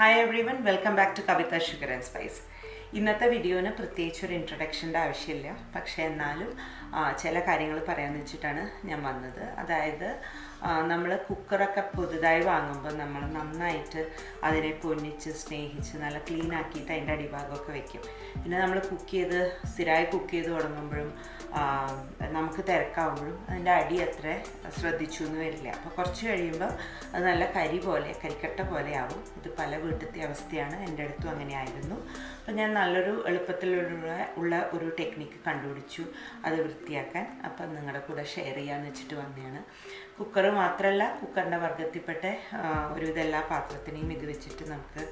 Hi everyone, welcome back to Kavitha Sugar and Spice. ഇന്നത്തെ വീഡിയോന് പ്രത്യേകിച്ച് ഒരു ഇൻട്രൊഡക്ഷൻ്റെ ആവശ്യമില്ല, പക്ഷേ എന്നാലും ചില കാര്യങ്ങൾ പറയാമെന്ന് വെച്ചിട്ടാണ് ഞാൻ വന്നത്. അതായത് നമ്മൾ കുക്കറൊക്കെ പുതുതായി വാങ്ങുമ്പോൾ നമ്മൾ നന്നായിട്ട് അതിനെ പൊന്നിച്ച് സ്നേഹിച്ച് നല്ല ക്ലീൻ ആക്കിയിട്ട് അതിൻ്റെ അടിഭാഗമൊക്കെ വെക്കും. പിന്നെ നമ്മൾ സ്ഥിരമായി കുക്ക് ചെയ്ത് തുടങ്ങുമ്പോഴും നമുക്ക് തിരക്കാവുമ്പോഴും അതിൻ്റെ അടി അത്ര ശ്രദ്ധിച്ചു എന്ന് വരില്ല. അപ്പോൾ കുറച്ച് കഴിയുമ്പോൾ അത് നല്ല കരിക്കട്ട പോലെ ആവും. ഇത് പല വീട്ടിലത്തെ അവസ്ഥയാണ്, എൻ്റെ അടുത്തും അങ്ങനെ ആയിരുന്നു. അപ്പോൾ ഞാൻ നല്ലൊരു എളുപ്പത്തിലുള്ള ഒരു ടെക്നിക്ക് കണ്ടുപിടിച്ചു അത് വൃത്തിയാക്കാൻ. അപ്പം നിങ്ങളുടെ കൂടെ ഷെയർ ചെയ്യാമെന്ന് വെച്ചിട്ട് വന്നതാണ്. കുക്കർ മാത്രമല്ല, കുക്കറിൻ്റെ വർഗ്ഗത്തിൽപ്പെട്ട ഒരുവിധ എല്ലാ പാത്രത്തിനെയും ഇത് വെച്ചിട്ട് നമുക്ക്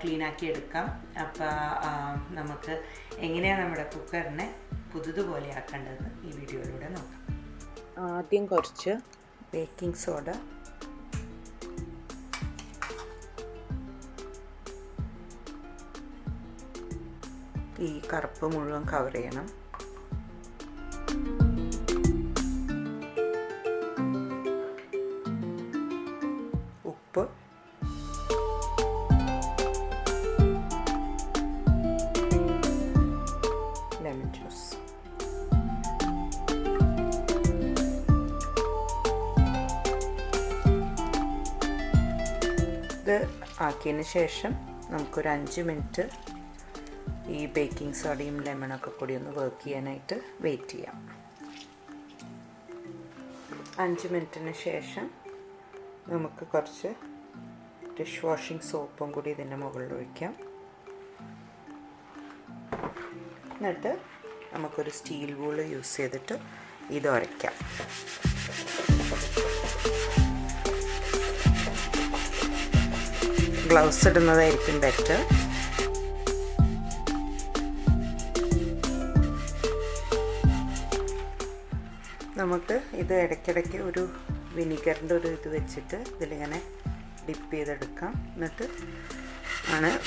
ക്ലീനാക്കി എടുക്കാം. അപ്പോൾ നമുക്ക് എങ്ങനെയാണ് നമ്മുടെ കുക്കറിനെ പുതുതുപോലെ ആക്കേണ്ടതെന്ന് ഈ വീഡിയോയിലൂടെ നോക്കാം. ആദ്യം കുറച്ച് ബേക്കിംഗ് സോഡ, ഈ കറുപ്പ് മുഴുവൻ കവർ ചെയ്യണം. ഉപ്പ്, ലെമൺ ജ്യൂസ്. ഇത് ആക്കിയതിന് ശേഷം നമുക്കൊരു 5 മിനിറ്റ് ഈ ബേക്കിംഗ് സോഡയും ലെമണൊക്കെ കൂടി ഒന്ന് വർക്ക് ചെയ്യാനായിട്ട് വെയിറ്റ് ചെയ്യാം. 5 മിനിറ്റിന് ശേഷം നമുക്ക് കുറച്ച് ഡിഷ് വാഷിംഗ് സോപ്പും കൂടി ഇതിൻ്റെ മുകളിൽ ഒഴിക്കാം. എന്നിട്ട് നമുക്കൊരു സ്റ്റീൽ വൂള് യൂസ് ചെയ്തിട്ട് ഇത് ഉരയ്ക്കാം. ഗ്ലൗസ് ഇടുന്നതായിരിക്കും ബെറ്റർ. നമുക്ക് ഇത് ഇടയ്ക്കിടയ്ക്ക് ഒരു വിനീഗറിൻ്റെ ഒരു ഇത് വെച്ചിട്ട് ഇതിലിങ്ങനെ ഡിപ്പ് ചെയ്തെടുക്കാം. എന്നിട്ട്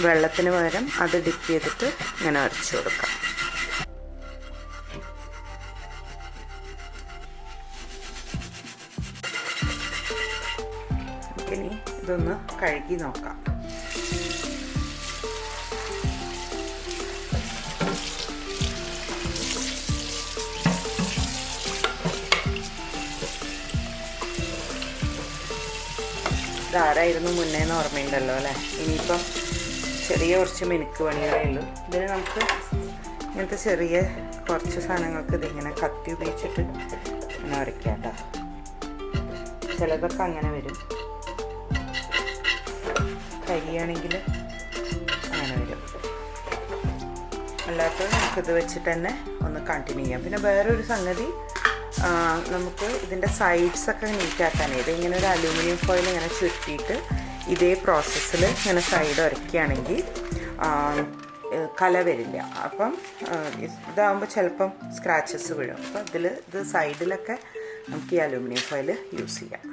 വെള്ളത്തിന് പകരം അത് ഡിപ്പ് ചെയ്തിട്ട് ഇങ്ങനെ അരച്ചു കൊടുക്കാം. ഇനി ഇതൊന്ന് കഴുകി നോക്കാം. ഇതാരായിരുന്നു മുന്നേന്ന് ഓർമ്മയുണ്ടല്ലോ അല്ലേ. ഇനിയിപ്പം കുറച്ച് മിനുക്ക് പണികളേ ഉള്ളൂ. ഇതിന് നമുക്ക് ഇങ്ങനത്തെ കുറച്ച് സാധനങ്ങൾക്ക് ഇതിങ്ങനെ കത്തി ഉപയോഗിച്ചിട്ട് ഇങ്ങനെ ഉരയ്ക്കാം കേട്ടോ. ചിലതൊക്കെ അങ്ങനെ വരും, കരിയാണെങ്കിൽ അങ്ങനെ വരും. അല്ലാത്തത് നമുക്കിത് വെച്ചിട്ട് തന്നെ ഒന്ന് കണ്ടിന്യൂ ചെയ്യാം. പിന്നെ വേറൊരു സംഗതി, നമുക്ക് ഇതിൻ്റെ സൈഡ്സൊക്കെ നീറ്റാക്കാനായിട്ട് ഇങ്ങനെ ഒരു അലൂമിനിയം ഫോയിൽ ഇങ്ങനെ ചുരുട്ടിയിട്ട് ഇതേ പ്രോസസ്സിൽ ഇങ്ങനെ സൈഡ് ഉരയ്ക്കുകയാണെങ്കിൽ കല വരില്ല. അപ്പം ഇതാകുമ്പോൾ ചിലപ്പം സ്ക്രാച്ചസ് വീഴും. അപ്പോൾ ഇത് സൈഡിലൊക്കെ നമുക്ക് ഈ അലൂമിനിയം ഫോയിൽ യൂസ് ചെയ്യാം.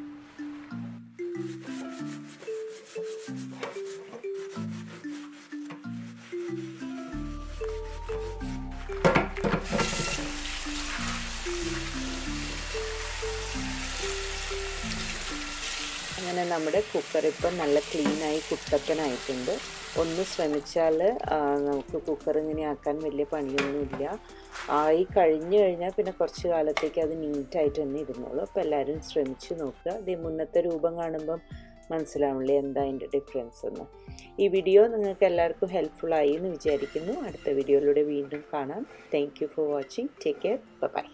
അങ്ങനെ നമ്മുടെ കുക്കർ ഇപ്പം നല്ല ക്ലീനായി കുട്ടപ്പനായിട്ടുണ്ട്. ഒന്ന് ശ്രമിച്ചാൽ നമുക്ക് കുക്കർ ഇങ്ങനെ ആക്കാൻ വലിയ പണിയൊന്നുമില്ല. ആയി കഴിഞ്ഞു കഴിഞ്ഞാൽ പിന്നെ കുറച്ച് കാലത്തേക്ക് അത് നീറ്റായിട്ട് തന്നെ ഇരുന്നോളൂ. അപ്പോൾ എല്ലാവരും ശ്രമിച്ച് നോക്കുക. ഇത് മുന്നത്തെ രൂപം കാണുമ്പം മനസ്സിലാവില്ലേ എന്താ അതിൻ്റെ ഡിഫറൻസ് എന്ന്. ഈ വീഡിയോ നിങ്ങൾക്ക് എല്ലാവർക്കും ഹെൽപ്ഫുള്ളായി എന്ന് വിചാരിക്കുന്നു. അടുത്ത വീഡിയോയിലൂടെ വീണ്ടും കാണാം. Thank you for watching. Take care. By.